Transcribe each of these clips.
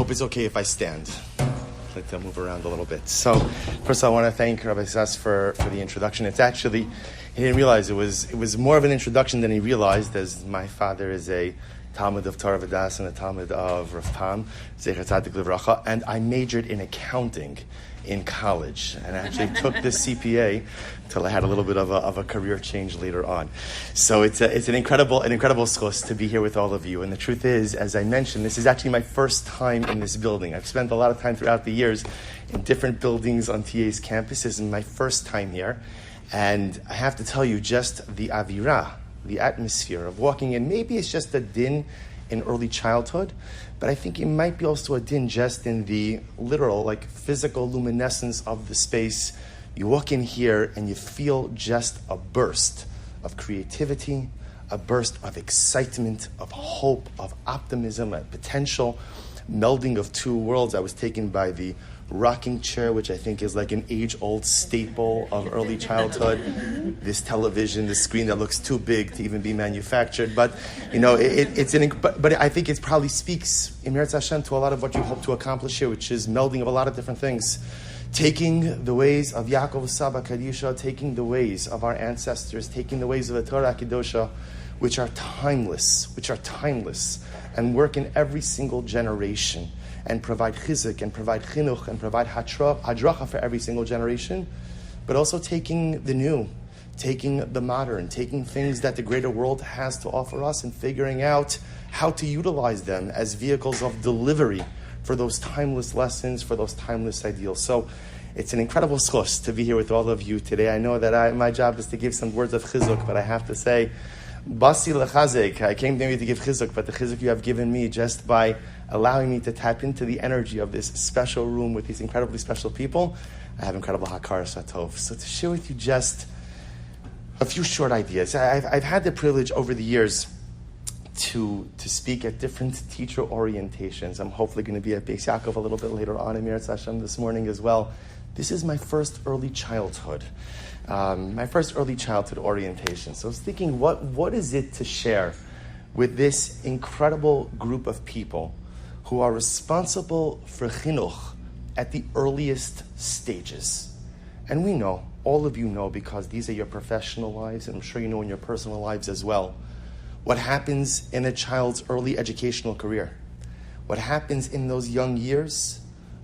hope it's okay if I stand. I'd like to move around a little bit. So, first I want to thank Rabbi Sass for the introduction. It's actually, he didn't realize it was more of an introduction than he realized, as my father is a Talmud of Torah V'das and a Talmud of Rav Pam, Zecher Tzadik Livracha, and I majored in accounting in college, and I actually took the CPA until I had a little bit of a career change later on. So it's an incredible schos to be here with all of you. And the truth is, as I mentioned, this is actually my first time in this building. I've spent a lot of time throughout the years in different buildings on TA's campus. This is my first time here, and I have to tell you, just the avira, the atmosphere of walking in, maybe it's just a din in early childhood, but I think it might be also a din just in the literal, physical luminescence of the space. You walk in here and you feel just a burst of creativity, a burst of excitement, of hope, of optimism, a potential melding of two worlds. I was taken by the rocking chair, which I think is like an age-old staple of early childhood. This television, the screen that looks too big to even be manufactured. But, but I think it probably speaks, in Meretz Hashem, to a lot of what you hope to accomplish here, which is melding of a lot of different things. Taking the ways of Yaakov Saba Kadisha, taking the ways of our ancestors, taking the ways of the Torah Kedosha, which are timeless, and work in every single generation, and provide chizuk, and provide chinuch, and provide hadracha for every single generation, but also taking the new, taking the modern, taking things that the greater world has to offer us, and figuring out how to utilize them as vehicles of delivery for those timeless lessons, for those timeless ideals. So it's an incredible schos to be here with all of you today. I know that my job is to give some words of chizuk, but I have to say, Basi lechazek, I came to give chizuk, but the chizuk you have given me just by allowing me to tap into the energy of this special room with these incredibly special people, I have incredible hakar satov. So to share with you just a few short ideas. I've had the privilege over the years to speak at different teacher orientations. I'm hopefully going to be at Beis Yaakov a little bit later on in Meretz Hashem this morning as well. This is my first early childhood. Orientation. So I was thinking, what is it to share with this incredible group of people who are responsible for chinuch at the earliest stages? And we know, all of you know, because these are your professional lives, and I'm sure you know in your personal lives as well, what happens in a child's early educational career. What happens in those young years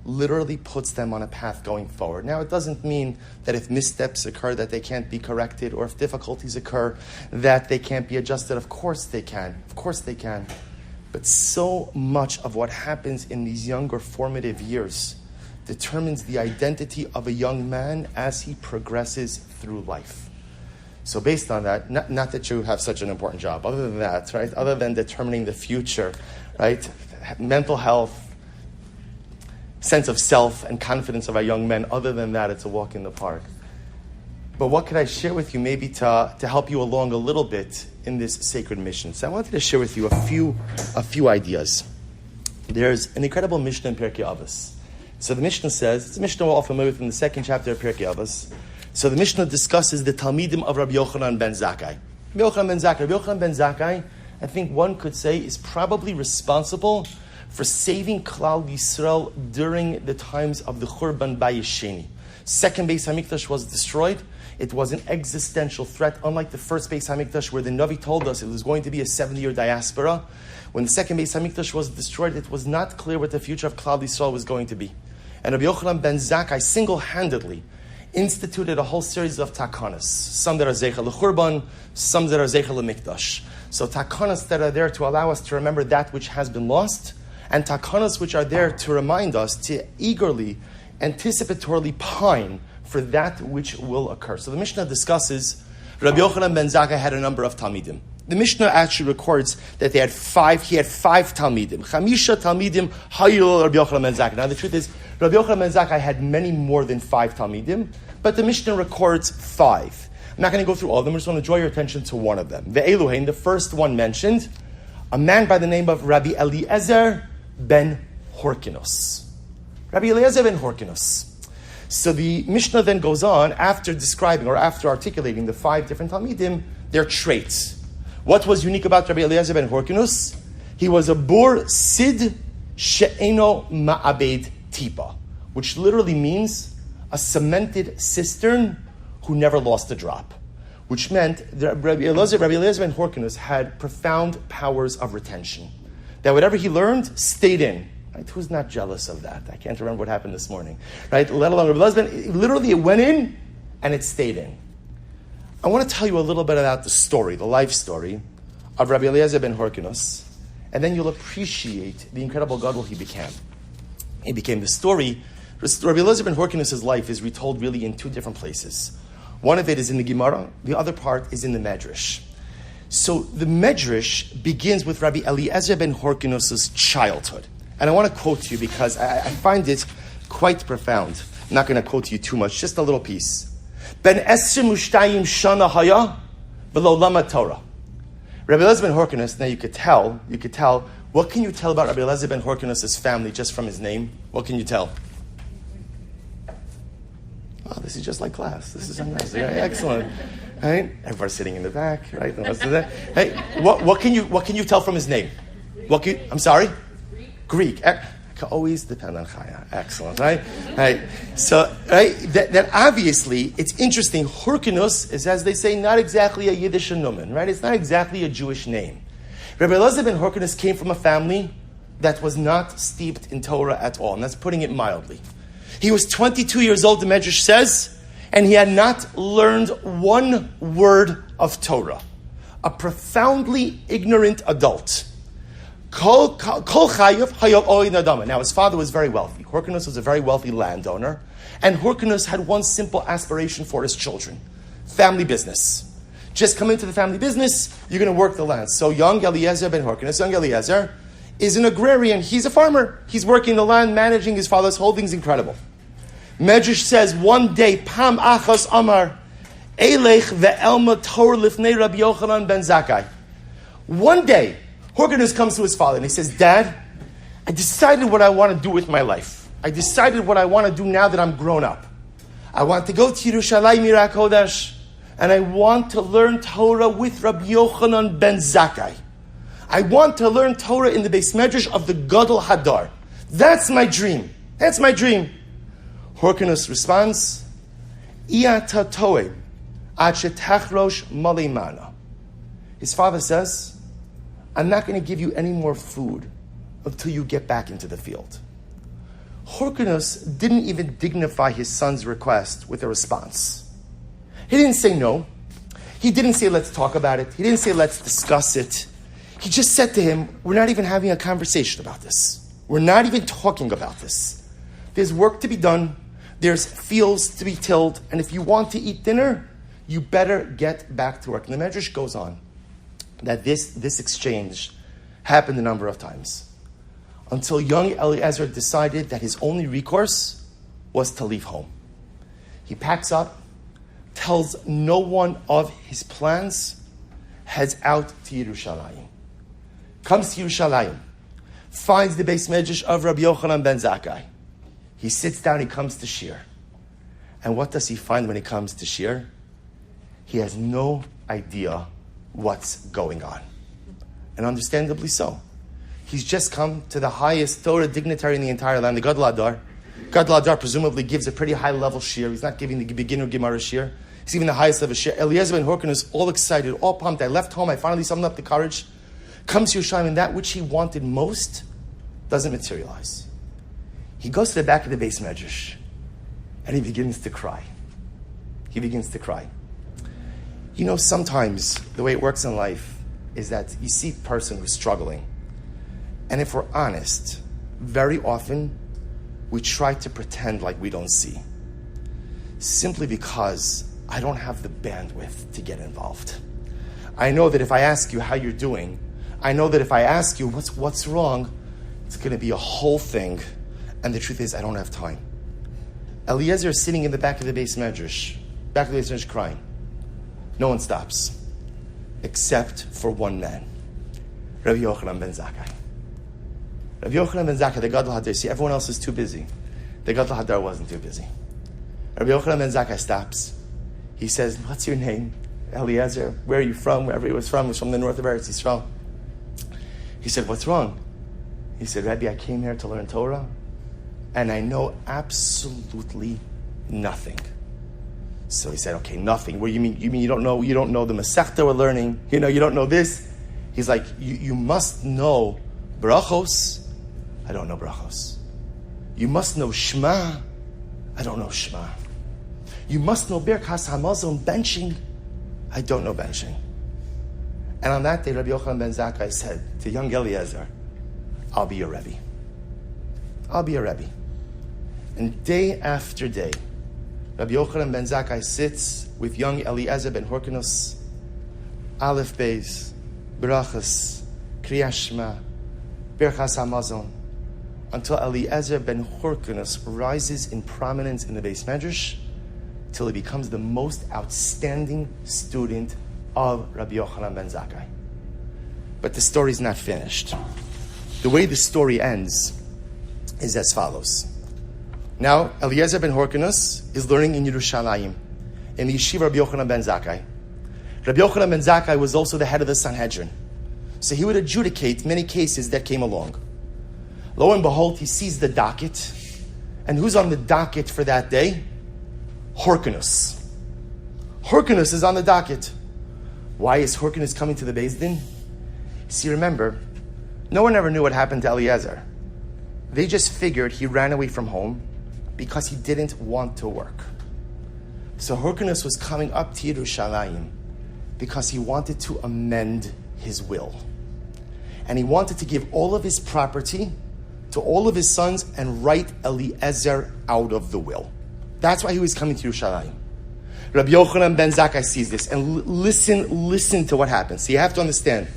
literally puts them on a path going forward. Now, it doesn't mean that if missteps occur that they can't be corrected, or if difficulties occur that they can't be adjusted. Of course they can. But so much of what happens in these younger formative years determines the identity of a young man as he progresses through life. So based on that, not that you have such an important job, other than that, right? Other than determining the future, right? Mental health, sense of self and confidence of our young men. Other than that, it's a walk in the park. But what could I share with you maybe to help you along a little bit in this sacred mission? So I wanted to share with you a few ideas. There's an incredible Mishnah in Pirkei Avos. So the Mishnah says, it's a Mishnah we're all familiar with in the second chapter of Pirkei Avos. So the Mishnah discusses the Talmidim of Rabbi Yochanan ben Zakkai. Rabbi Yochanan ben Zakkai, I think one could say, is probably responsible for saving Klal Yisrael during the times of the Churban Bayis Sheni. Second Beis Hamikdash was destroyed. It was an existential threat, unlike the first Beis Hamikdash, where the Navi told us it was going to be a 70-year diaspora. When the second Beis Hamikdash was destroyed, it was not clear what the future of Klal Yisrael was going to be. And Rabbi Yochanan ben Zakkai single-handedly instituted a whole series of takanas, some that are zeicha l'churban, some that are zeicha l'mikdash. So takanas that are there to allow us to remember that which has been lost, and takanas which are there to remind us to eagerly, anticipatorily pine for that which will occur. So the Mishnah discusses Rabbi Yochanan ben Zakkai had a number of Talmidim. The Mishnah actually records that he had five Talmidim. Chamisha Talmidim Hayil Rabbi Yochanan ben Zakkai. Now the truth is, Rabbi Yochanan ben Zakkai had many more than 5 Talmidim, but the Mishnah records 5. I'm not going to go through all of them. I just want to draw your attention to one of them. The Eluhain, the first one mentioned, a man by the name of Rabbi Eliezer ben Horkinos. Rabbi Eliezer ben Horkinos. So the Mishnah then goes on, after describing or after articulating the 5 different Talmidim, their traits. What was unique about Rabbi Eliezer ben Horkinos? He was a bor sid she'eno ma'abed tipa, which literally means a cemented cistern who never lost a drop, which meant that Rabbi Eliezer ben Horkinus had profound powers of retention, that whatever he learned stayed in. Right? Who's not jealous of that? I can't remember what happened this morning. Right? Let alone Rabbi Eliezer ben, literally it went in and it stayed in. I want to tell you a little bit about the story, the life story of Rabbi Eliezer ben Horkinus, and then you'll appreciate the incredible gadol he became. He became the story. Rabbi Eliezer ben Horkinus' life is retold really in two different places. One of it is in the Gemara, the other part is in the Medrash. So the Medrash begins with Rabbi Eliezer ben Horkinus' childhood. And I want to quote to you because I find it quite profound. I'm not going to quote to you too much, just a little piece. Ben Esrim Mushtayim Shana Haya V'lo Lama Torah. Rabbi Eliezer ben Horkinus, now you could tell, what can you tell about Rabbi Eliezer ben Horkinus' family just from his name? What can you tell? Oh, this is just like class. This is nice. Yeah, excellent. Right? Everybody's sitting in the back, right? Hey, what can you tell from his name? I'm sorry? Greek. Can always depend on Chaya. Excellent, right? Right. So, right, that obviously, it's interesting. Horkinus is, as they say, not exactly a Yiddish nomen, right? It's not exactly a Jewish name. Rabbi Eliezer ben Horkinus came from a family that was not steeped in Torah at all, and that's putting it mildly. He was 22 years old, the Medrash says, and he had not learned one word of Torah. A profoundly ignorant adult. Now, his father was very wealthy. Horkinus was a very wealthy landowner, and Horkinus had one simple aspiration for his children: family business. Just come into the family business, you're going to work the land. So young Eliezer ben Horkinus, young Eliezer, is an agrarian. He's a farmer. He's working the land, managing his father's holdings. Incredible. Medrash says one day, Pam Achas Amar, Eilech ve'elma Torah lifnei Rabbi Yochanan ben Zakkai. One day, Horkinus comes to his father and he says, Dad, I decided what I want to do with my life. I decided what I want to do now that I'm grown up. I want to go to Yerushalayim Ira Kodesh, and I want to learn Torah with Rabbi Yochanan ben Zakkai. I want to learn Torah in the Beis Medrash of the Gadol Hadar. That's my dream. That's my dream. Horkinus responds, Iyata toe, achetachrosh malimana. His father says, I'm not going to give you any more food until you get back into the field. Horkinus didn't even dignify his son's request with a response. He didn't say no. He didn't say, let's talk about it. He didn't say, let's discuss it. He just said to him, we're not even having a conversation about this. We're not even talking about this. There's work to be done. There's fields to be tilled. And if you want to eat dinner, you better get back to work. And the Medrash goes on that this exchange happened a number of times until young Eliezer decided that his only recourse was to leave home. He packs up, tells no one of his plans, heads out to Yerushalayim. Comes to Yerushalayim, finds the Beis Medrash of Rabbi Yochanan ben Zakkai. He sits down, he comes to Shir. And what does he find when he comes to Shir? He has no idea what's going on. And understandably so. He's just come to the highest Torah dignitary in the entire land, the Gadol Hadar. Gadol Hadar presumably gives a pretty high level Shir. He's not giving the beginner Gemara Shir. He's even the highest level Shir. Eliezer ben Horkinus, all excited, all pumped. I left home, I finally summoned up the courage. Comes to Yerushalayim, and that which he wanted most doesn't materialize. He goes to the back of the Beis Medrash, and he begins to cry. He begins to cry. You know, sometimes the way it works in life is that you see a person who's struggling, and if we're honest, very often we try to pretend like we don't see, simply because I don't have the bandwidth to get involved. I know that if I ask you how you're doing, I know that if I ask you what's wrong, it's going to be a whole thing. And the truth is, I don't have time. Eliezer is sitting in the back of the Beis Medrash, crying. No one stops, except for one man, Rabbi Yochanan ben Zakkai. Rabbi Yochanan ben Zakkai, the Gadol Hadar. See, everyone else is too busy. The Gadol Hadar wasn't too busy. Rabbi Yochanan ben Zakkai stops. He says, "What's your name?" Eliezer. Where are you from? Wherever he was from the north of Eretz Yisrael. He said, "What's wrong?" He said, Rebbe, I came here to learn Torah, and I know absolutely nothing. So he said, okay, nothing. What do you mean? You mean you don't know the Masechta we're learning? You don't know this? He's like, you must know brachos. I don't know brachos. You must know Shema. I don't know Shema. You must know Birkas Hamazon, benching. I don't know benching. And on that day, Rabbi Yochanan ben Zakkai said to young Eliezer, I'll be your Rebbe. I'll be your Rebbe. And day after day, Rabbi Yochanan ben Zakkai sits with young Eliezer ben Horkanus, Aleph Beis, Berachas, Kriyas Shema, Birchas Hamazon, until Eliezer ben Horkanus rises in prominence in the Beis Medrash, till he becomes the most outstanding student of Rabbi Yochanan ben Zakkai. But the story's not finished. The way the story ends is as follows. Now, Eliezer ben Horkanus is learning in Yerushalayim, in the yeshiva Rabbi Yochanan ben Zakkai. Rabbi Yochanan ben Zakkai was also the head of the Sanhedrin. So he would adjudicate many cases that came along. Lo and behold, he sees the docket. And who's on the docket for that day? Horkanus. Horkanus is on the docket. Why is Horkanus coming to the Beis Din? See, remember, no one ever knew what happened to Eliezer. They just figured he ran away from home because he didn't want to work. So Horkanus was coming up to Yerushalayim because he wanted to amend his will. And he wanted to give all of his property to all of his sons and write Eliezer out of the will. That's why he was coming to Yerushalayim. Rabbi Yochanan ben Zakkai sees this, and listen to what happens. So you have to understand.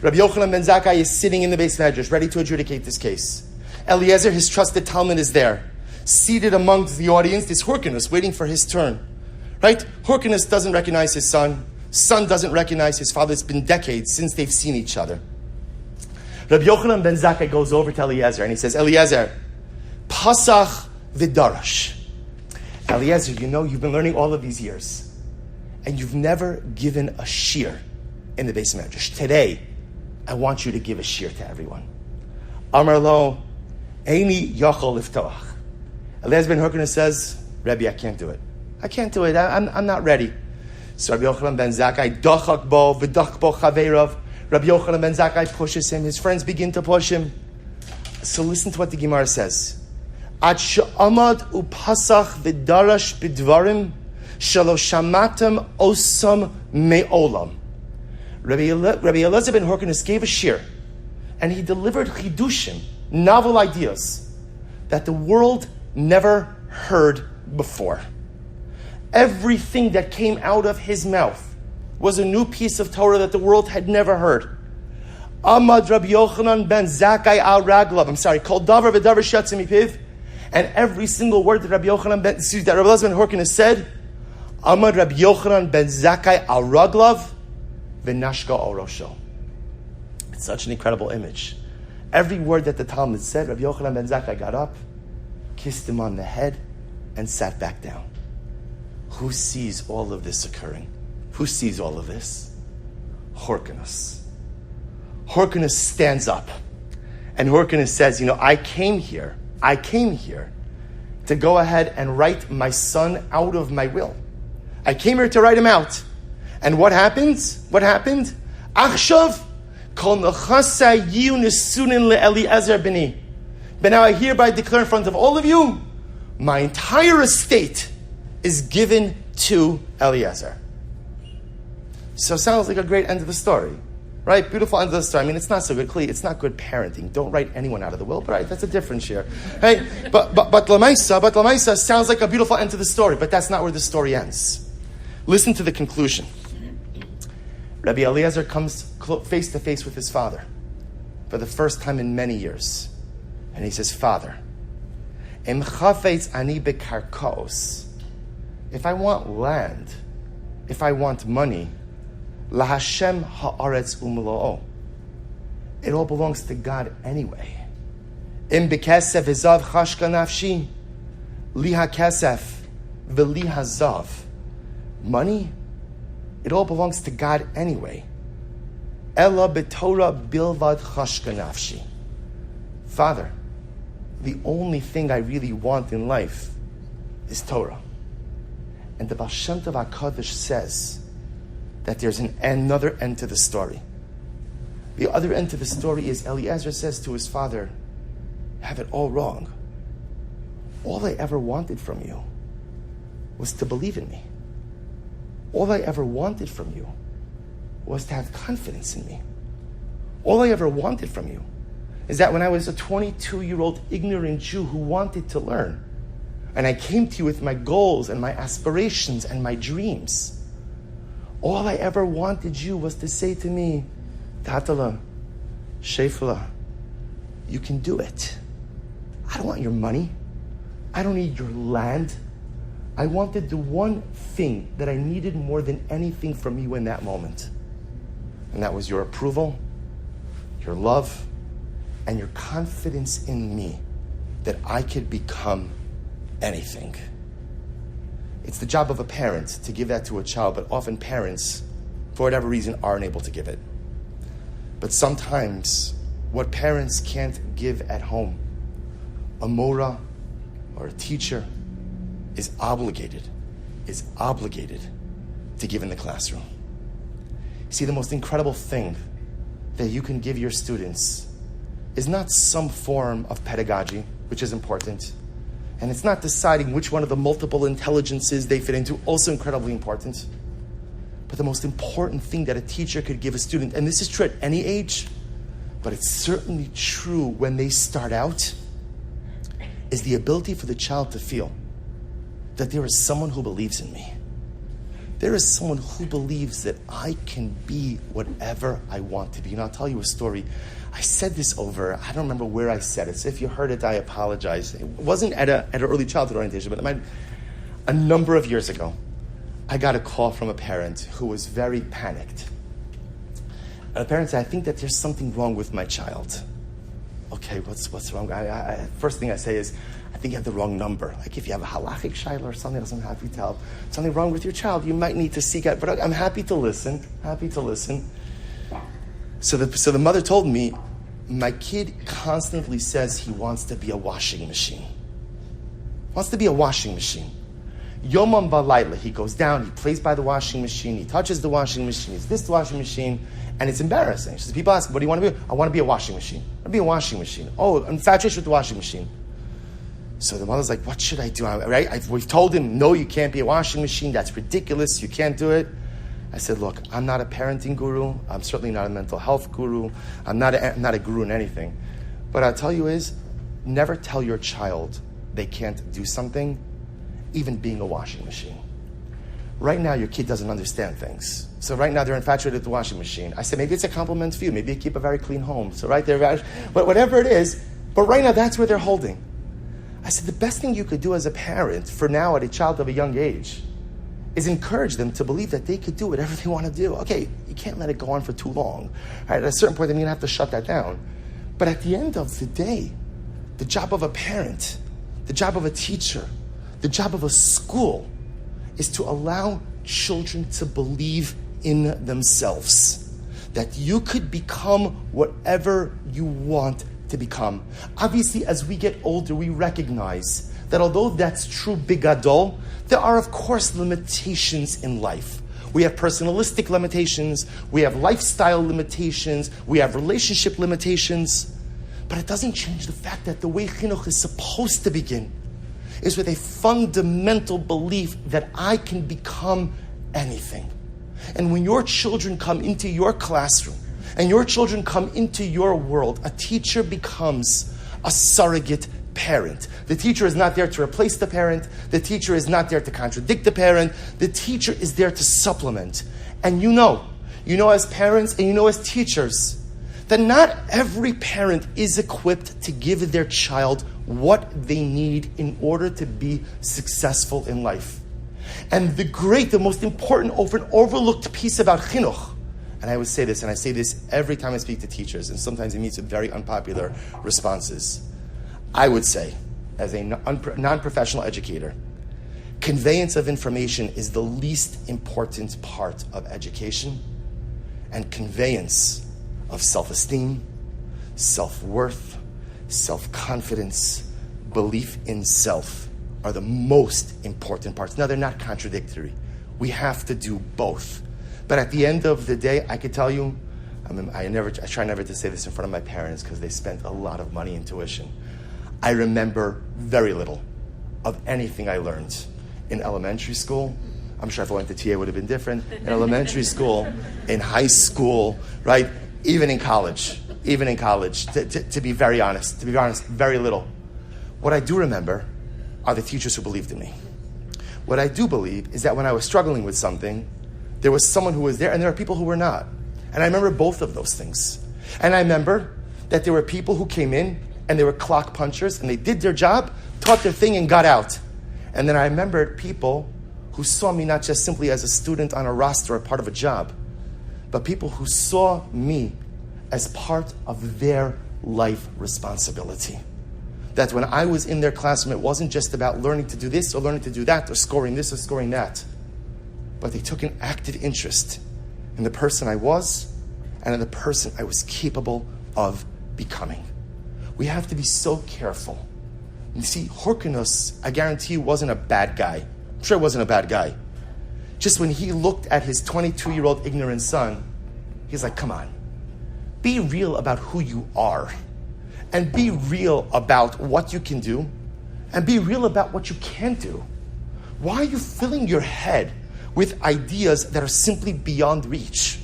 Rabbi Yochanan ben Zakkai is sitting in the Beis Medrash, ready to adjudicate this case. Eliezer, his trusted Talmud, is there, seated amongst the audience. This Horkanus waiting for his turn. Right? Horkanus doesn't recognize his son. Son doesn't recognize his father. It's been decades since they've seen each other. Rabbi Yochanan ben Zakkai goes over to Eliezer and he says, Eliezer, Pasach v'darash. Eliezer, you've been learning all of these years, and you've never given a shir in the Beis Medrash. Today, I want you to give a shir to everyone. Amar lo, eini yachol liftoach. Eliezer ben Horkanus says, Rebbe, I can't do it. I can't do it. I'm not ready. So Rabbi Yochanan ben Zakkai, dachak bo v'dach bo chaveirav. Rabbi Yochanan ben Zakkai pushes him. His friends begin to push him. So listen to what the Gemara says. Ad she'amad upasach v'darash b'dvarim shelo shamatem osam me'olam. Rabbi Eliezer ben Horkanus gave a shir, and he delivered chidushim, novel ideas, that the world never heard before. Everything that came out of his mouth was a new piece of Torah that the world had never heard. Amad Rabbi Yochanan ben Zakkai al raglav. Kol davar v'davar shatzim mipiv. And every single word that Rabbi Eliezer ben Horkanus said, Amad Rabbi Yochanan ben Zakkai al raglav v'nashka al rosho. It's such an incredible image. Every word that the Talmud said, Rabbi Yochanan ben Zakkai got up, kissed him on the head, and sat back down. Who sees all of this occurring? Who sees all of this? Horkanus. Horkanus stands up, and Horkanus says, I came here to go ahead and write my son out of my will. I came here to write him out. And what happens? What happened? Achshav kol nechasa yiu nesunin leEliezer b'ni. But now I hereby declare in front of all of you, my entire estate is given to Eliezer. So it sounds like a great end of the story. Right? Beautiful end of the story. It's not so good. Clearly, it's not good parenting. Don't write anyone out of the will. But right, that's a different share. Right? But Lamaisa sounds like a beautiful end to the story. But that's not where the story ends. Listen to the conclusion. Rabbi Eliezer comes face to face with his father for the first time in many years. And he says, Father, Em chafetz ani bekarkaos. If I want land, if I want money, LaHashem ha'aretz umlo'o. It all belongs to God anyway. Im bekesef v'zav chashka nafshi, li ha'kesef v'li ha'zav. Money, it all belongs to God anyway. Ella b'Torah bilvad chashka nafshi. Father, the only thing I really want in life is Torah. And the Baal Shem Tov HaKadosh says that there's another end to the story. The other end to the story is Eliezer says to his father, "You have it all wrong. All I ever wanted from you was to believe in me. All I ever wanted from you was to have confidence in me. All I ever wanted from you is that when I was a 22-year-old ignorant Jew who wanted to learn, and I came to you with my goals and my aspirations and my dreams, all I ever wanted you was to say to me, Tatala, Shefala, you can do it. I don't want your money. I don't need your land. I wanted the one thing that I needed more than anything from you in that moment. And that was your approval, your love, and your confidence in me that I could become anything." It's the job of a parent to give that to a child, but often parents, for whatever reason, aren't able to give it. But sometimes what parents can't give at home, a mora or a teacher is obligated to give in the classroom. See, the most incredible thing that you can give your students is not some form of pedagogy, which is important, and it's not deciding which one of the multiple intelligences they fit into, also incredibly important. But the most important thing that a teacher could give a student, and this is true at any age, but it's certainly true when they start out, is the ability for the child to feel that there is someone who believes in me. There is someone who believes that I can be whatever I want to be. And I'll tell you a story. I said this over, I don't remember where I said it, so if you heard it, I apologize. It wasn't at an early childhood orientation, but a number of years ago, I got a call from a parent who was very panicked. And the parent said, "I think that there's something wrong with my child." Okay, what's wrong? First thing I say is, I think you have the wrong number. Like if you have a halachic shaila or something else, I'm happy to help. Something wrong with your child, you might need to seek out, but I'm happy to listen. So the mother told me, "My kid constantly says he wants to be a washing machine. Yomam balayla, he goes down, he plays by the washing machine, he touches the washing machine, he's this washing machine, and it's embarrassing." She says, people ask, "What do you want to be?" "I want to be a washing machine. I want to be a washing machine." "Oh, I'm infatuated with the washing machine." So the mother's like, "What should I do?" We've told him, "No, you can't be a washing machine. That's ridiculous. You can't do it." I said, "Look, I'm not a parenting guru. I'm certainly not a mental health guru. I'm not a guru in anything. But I'll tell you is, never tell your child they can't do something, even being a washing machine. Right now, your kid doesn't understand things. So right now, they're infatuated with the washing machine. I said, maybe it's a compliment for you. Maybe you keep a very clean home. So right there, but whatever it is, but right now, that's where they're holding." I said, the best thing you could do as a parent for now at a child of a young age is encourage them to believe that they could do whatever they want to do. Okay, you can't let it go on for too long. Right? At a certain point, they're going to have to shut that down. But at the end of the day, the job of a parent, the job of a teacher, the job of a school is to allow children to believe in themselves, that you could become whatever you want to become. Obviously, as we get older, we recognize that although that's true bigadol, there are, of course, limitations in life. We have personalistic limitations, we have lifestyle limitations, we have relationship limitations, but it doesn't change the fact that the way chinuch is supposed to begin is with a fundamental belief that I can become anything. And when your children come into your classroom, and your children come into your world, a teacher becomes a surrogate parent. The teacher is not there to replace the parent. The teacher is not there to contradict the parent. The teacher is there to supplement. And you know as parents and you know as teachers, that not every parent is equipped to give their child what they need in order to be successful in life. And the most important, often overlooked piece about chinuch, and I would say this, and I say this every time I speak to teachers, and sometimes it meets with very unpopular responses. I would say, as a non-professional educator, conveyance of information is the least important part of education, and conveyance of self-esteem, self-worth, self-confidence, belief in self are the most important parts. Now, they're not contradictory. We have to do both. But at the end of the day, I could tell you, I try never to say this in front of my parents because they spent a lot of money in tuition. I remember very little of anything I learned in elementary school. I'm sure if I went to TA, it would have been different. In elementary school, in high school, right? Even in college, to be very honest, very little. What I do remember are the teachers who believed in me. What I do believe is that when I was struggling with something, there was someone who was there and there are people who were not. And I remember both of those things. And I remember that there were people who came in and they were clock punchers and they did their job, taught their thing and got out. And then I remembered people who saw me not just simply as a student on a roster or part of a job, but people who saw me as part of their life responsibility. That when I was in their classroom, it wasn't just about learning to do this or learning to do that or scoring this or scoring that, but they took an active interest in the person I was and in the person I was capable of becoming. We have to be so careful. You see, Hyrcanus, I guarantee you, wasn't a bad guy. I'm sure he wasn't a bad guy. Just when he looked at his 22-year-old ignorant son, he's like, come on, be real about who you are. And be real about what you can do. And be real about what you can't do. Why are you filling your head with ideas that are simply beyond reach?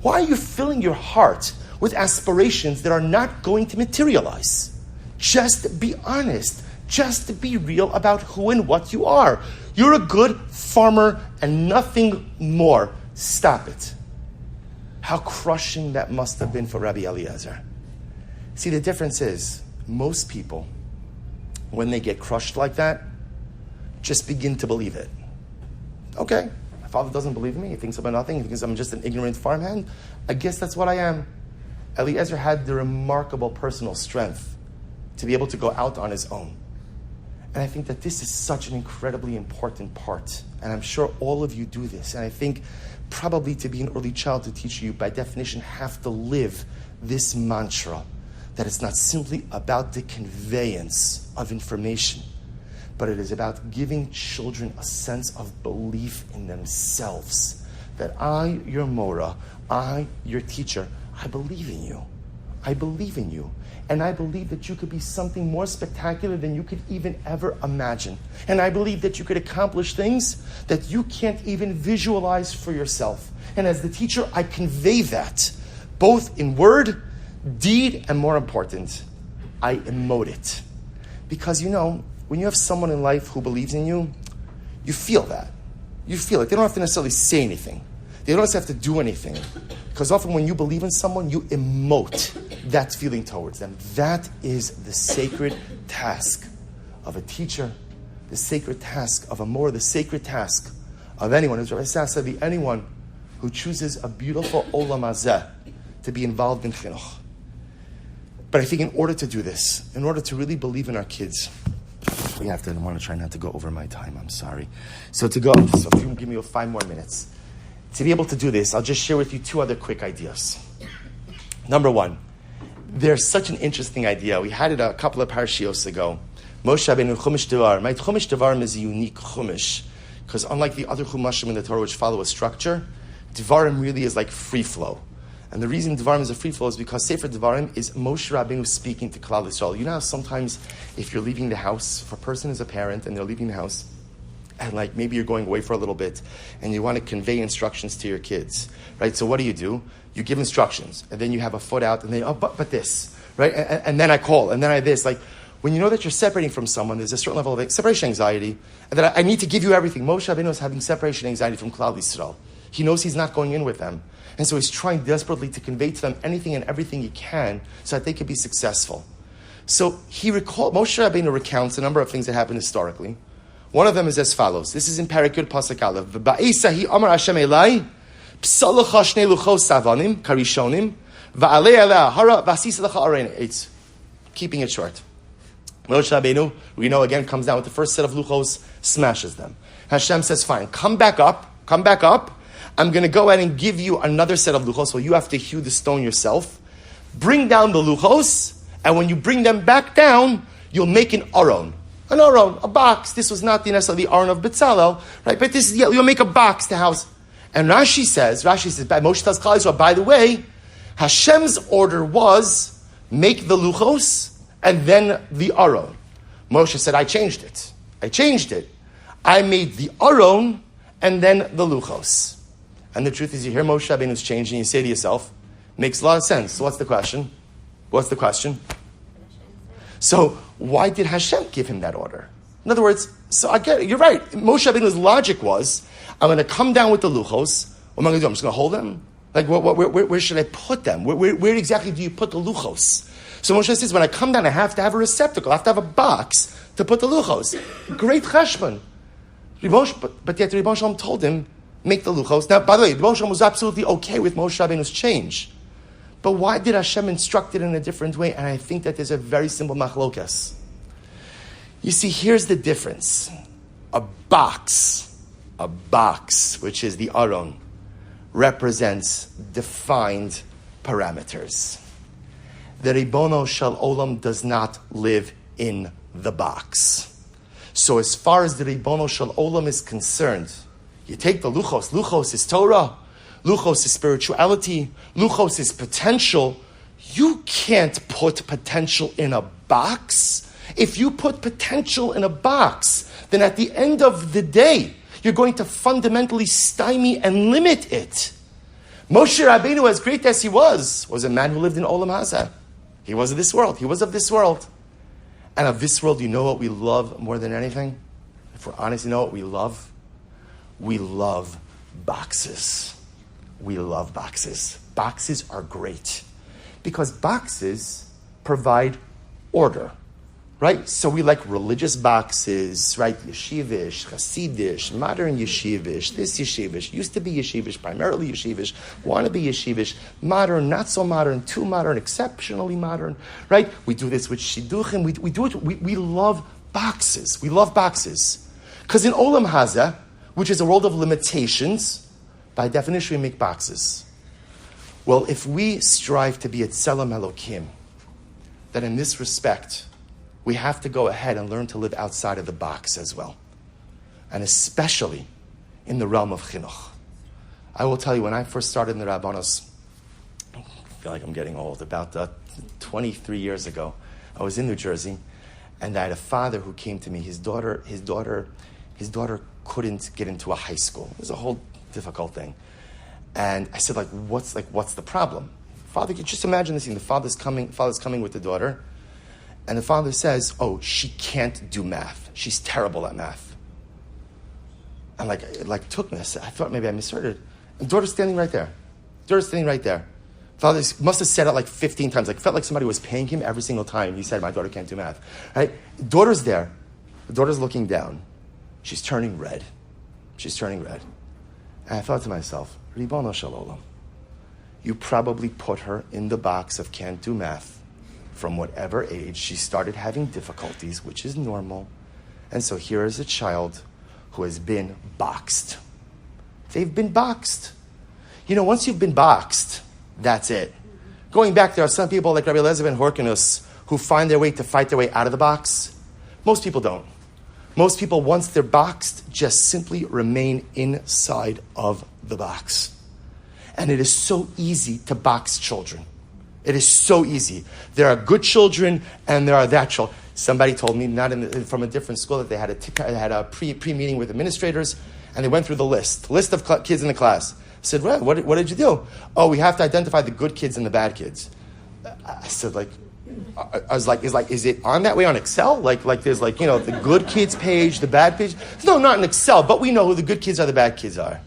Why are you filling your heart with aspirations that are not going to materialize? Just be honest. Just be real about who and what you are. You're a good farmer and nothing more. Stop it. How crushing that must have been for Rabbi Eliezer. See, the difference is, most people, when they get crushed like that, just begin to believe it. Okay, my father doesn't believe in me. He thinks I'm nothing. He thinks I'm just an ignorant farmhand. I guess that's what I am. Eliezer had the remarkable personal strength to be able to go out on his own. And I think that this is such an incredibly important part. And I'm sure all of you do this. And I think probably to be an early child to teach you, by definition, have to live this mantra. That it's not simply about the conveyance of information, but it is about giving children a sense of belief in themselves. That I, your Mora, I, your teacher, I believe in you. I believe in you. And I believe that you could be something more spectacular than you could even ever imagine. And I believe that you could accomplish things that you can't even visualize for yourself. And as the teacher, I convey that, both in word, deed, and more important, I emote it. Because when you have someone in life who believes in you, you feel that. You feel it. They don't have to necessarily say anything. They don't have to do anything. Because often when you believe in someone, you emote that feeling towards them. That is the sacred task of a teacher, the sacred task of a more, the sacred task of anyone, as Rabbi Sass said, anyone who chooses a beautiful olam hazeh to be involved in chinuch. But I think in order to do this, in order to really believe in our kids, I want to try not to go over my time, I'm sorry. So if you can give me 5 more minutes. To be able to do this, I'll just share with you 2 other quick ideas. Number 1, there's such an interesting idea. We had it a couple of parashios ago. Moshe Rabbeinu Chumash Devarim. My Chumash Devarim is a unique Chumash, because unlike the other Chumashim in the Torah which follow a structure, Devarim really is like free flow. And the reason Devarim is a free flow is because Sefer Devarim is Moshe Rabbeinu speaking to Klal Yisrael. You know how sometimes if you're leaving the house, if a person is a parent and they're leaving the house, and maybe you're going away for a little bit, and you want to convey instructions to your kids, right? So what do? You give instructions, and then you have a foot out, and then, but this, right? And then I call, and then I this. When you know that you're separating from someone, there's a certain level of separation anxiety, and that I need to give you everything. Moshe Rabbeinu is having separation anxiety from Klal Yisrael. He knows he's not going in with them. And so he's trying desperately to convey to them anything and everything he can so that they can be successful. So Moshe Rabbeinu recounts a number of things that happened historically. One of them is as follows. This is in Parakut Pasuk Aleph. V'ba'esahi amar Hashem Elai, p'salacha shnei luchos savanim, karishonim, va'alei alei hara, v'asisa lecha arein eitz. Keeping it short. Moshe Rabbeinu, we know again, comes down with the first set of luchos, smashes them. Hashem says, fine, come back up. I'm going to go ahead and give you another set of luchos, so you have to hew the stone yourself. Bring down the luchos, And when you bring them back down, you'll make an aron. An aron, a box. This was not necessarily the aron of Bezalel, right? But this is, you'll make a box to house. And Rashi says, Moshe tells Klal Yisrael, by the way, Hashem's order was make the luchos and then the aron. Moshe said, I changed it. I made the aron and then the luchos. And the truth is, you hear Moshe Rabbeinu's change and you say to yourself, makes a lot of sense. So what's the question? So why did Hashem give him that order? In other words, so I get it. You're right. Moshe Rabbeinu's logic was, I'm going to come down with the luchos. What am I going to do? I'm just going to hold them? Like, where should I put them? Where exactly do you put the luchos? So Moshe says, when I come down, I have to have a receptacle. I have to have a box to put the luchos. Great cheshbon. But yet the Rebbe Shalom told him, make the luchos. Now, by the way, the Rebbe Shalom was absolutely okay with Moshe Rabbeinu's change. But why did Hashem instruct it in a different way? And I think that there's a very simple machlokas. You see, here's the difference. A box, which is the aron, represents defined parameters. The Ribono Shel Olam does not live in the box. So as far as the Ribono Shel Olam is concerned, you take the luchos. Luchos is Torah. Luchos is spirituality. Luchos is potential. You can't put potential in a box. If you put potential in a box, then at the end of the day, you're going to fundamentally stymie and limit it. Moshe Rabbeinu, as great as he was a man who lived in Olam Hazeh. He was of this world. And of this world, you know what we love more than anything? If we're honest, you know what we love? We love boxes. Boxes are great because boxes provide order, right? So we like religious boxes, right? Yeshivish, Hasidish, modern yeshivish, this yeshivish, used to be yeshivish, primarily yeshivish, want to be yeshivish, modern, not so modern, too modern, exceptionally modern, right? We do this with shidduchim, we do it, we love boxes. Because in Olam Hazeh, which is a world of limitations, by definition, we make boxes. Well, if we strive to be at Tzelem Elokim, then in this respect, we have to go ahead and learn to live outside of the box as well. And especially in the realm of chinuch. I will tell you, when I first started in the Rabbanos, I feel like I'm getting old, about 23 years ago, I was in New Jersey, and I had a father who came to me. His daughter couldn't get into a high school. It was a whole difficult thing. And I said, what's the problem? Father, just imagine this thing. The father's coming with the daughter, and the father says, she can't do math. She's terrible at math. And it took me. I thought maybe I misheard it. And daughter's standing right there. Father must have said it 15 times. Felt like somebody was paying him every single time he said, my daughter can't do math. Right? Daughter's there. The daughter's looking down. She's turning red. And I thought to myself, Ribono Shel Olam, you probably put her in the box of can't do math from whatever age she started having difficulties, which is normal. And so here is a child who has been boxed. They've been boxed. Once you've been boxed, that's it. Going back, there are some people like Rabbi Eliezer ben Horkinus who find their way to fight their way out of the box. Most people don't. Most people, once they're boxed, just simply remain inside of the box. And it is so easy to box children. It is so easy. There are good children and there are that children. Somebody told me, from a different school, that they had a pre-meeting with administrators, and they went through the list of kids in the class. I said, well, what did you do? We have to identify the good kids and the bad kids. I said, is it on that way on Excel? There's the good kids page, the bad page? No, not in Excel, but we know who the good kids are, the bad kids are.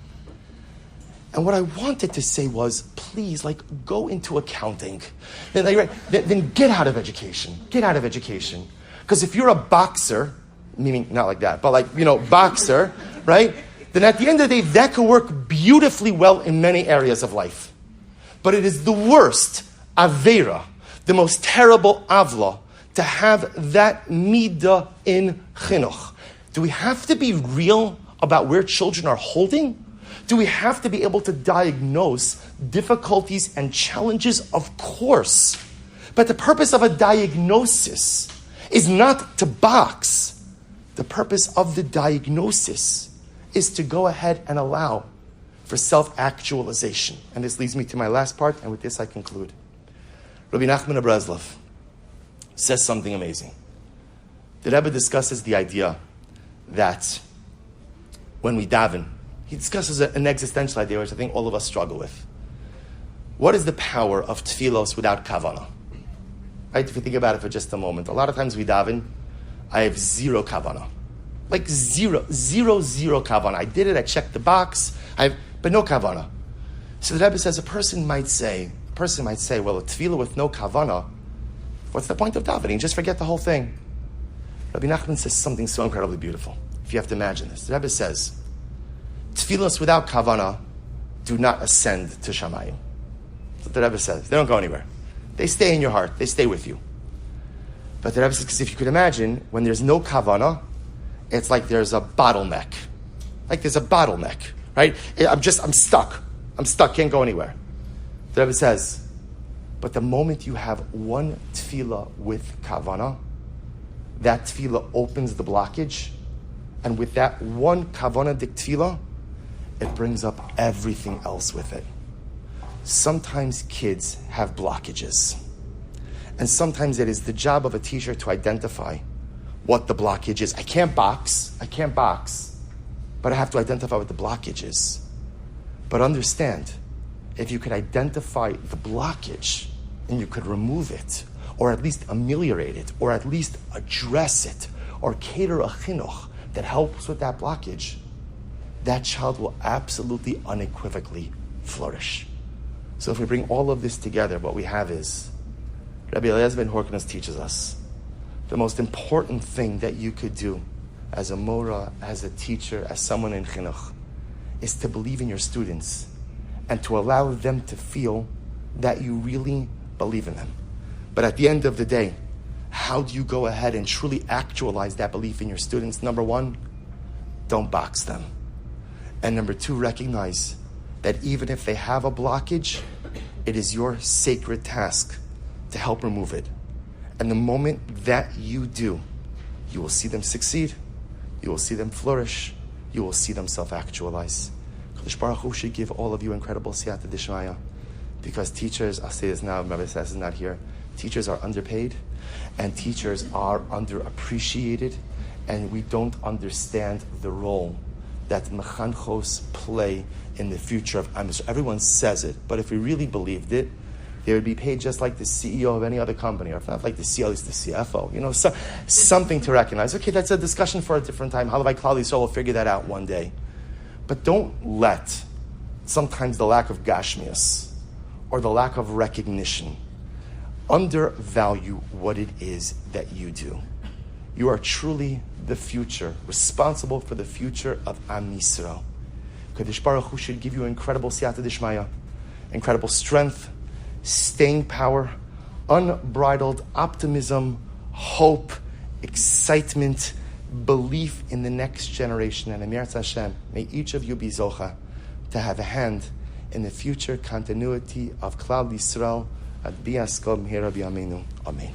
And what I wanted to say was, please, go into accounting. Then get out of education. Because if you're a boxer, meaning not like that, but boxer, right? Then at the end of the day, that could work beautifully well in many areas of life. But it is the worst avera, the most terrible avla, to have that midah in chinuch. Do we have to be real about where children are holding? Do we have to be able to diagnose difficulties and challenges? Of course. But the purpose of a diagnosis is not to box. The purpose of the diagnosis is to go ahead and allow for self-actualization. And this leads me to my last part, and with this I conclude. Rabbi Nachman of Breslov says something amazing. The Rebbe discusses the idea that when we daven, he discusses an existential idea which I think all of us struggle with. What is the power of tefillos without kavanah? Right? If you think about it for just a moment, a lot of times we daven, I have zero kavanah. Like zero kavanah. I did it, I checked the box, but no kavanah. So the Rebbe says a person might say, well, a tefillah with no kavanah, what's the point of davening? Just forget the whole thing. Rabbi Nachman says something so incredibly beautiful. If you have to imagine this. The Rebbe says, tefillahs without kavanah do not ascend to Shamayim. That's what the Rebbe says. They don't go anywhere. They stay in your heart. They stay with you. But the Rebbe says, because if you could imagine, when there's no kavanah, it's like there's a bottleneck. Like there's a bottleneck, right? I'm stuck. I'm stuck, can't go anywhere. The Rebbe says, but the moment you have one tefillah with kavanah, that tefillah opens the blockage, and with that one kavanah dik tefillah, it brings up everything else with it. Sometimes kids have blockages. And sometimes it is the job of a teacher to identify what the blockage is. I can't box, but I have to identify what the blockage is. But understand, if you could identify the blockage and you could remove it, or at least ameliorate it, or at least address it, or cater a chinuch that helps with that blockage, that child will absolutely unequivocally flourish. So if we bring all of this together, what we have is, Rabbi Eliezer ben Horkinus teaches us, the most important thing that you could do as a mora, as a teacher, as someone in chinuch, is to believe in your students and to allow them to feel that you really believe in them. But at the end of the day, how do you go ahead and truly actualize that belief in your students? Number one, don't box them. And number two, recognize that even if they have a blockage, it is your sacred task to help remove it. And the moment that you do, you will see them succeed, you will see them flourish, you will see them self-actualize. Kadosh Baruch Hu should give all of you incredible siyata d'shmaya, because teachers, I'll say this now, Rabbi Sass is not here, teachers are underpaid, and teachers are underappreciated, and we don't understand the role that mechanchos play in the future of Am Yisrael. Everyone says it, but if we really believed it, they would be paid just like the CEO of any other company, or if not like the CEO, it's the CFO. Something to recognize. Okay, that's a discussion for a different time. Halavai Klal Yisrael will figure that out one day. But don't let sometimes the lack of gashmias or the lack of recognition undervalue what it is that you do. You are truly the future, responsible for the future of Am Yisrael. Kadosh Baruch Hu should give you incredible siyata d'shmaya, incredible strength, staying power, unbridled optimism, hope, excitement, belief in the next generation. And Amir Hashem, may each of you be zocha to have a hand in the future continuity of Klal Yisrael at Biaskom Herav Yameinu. Amen.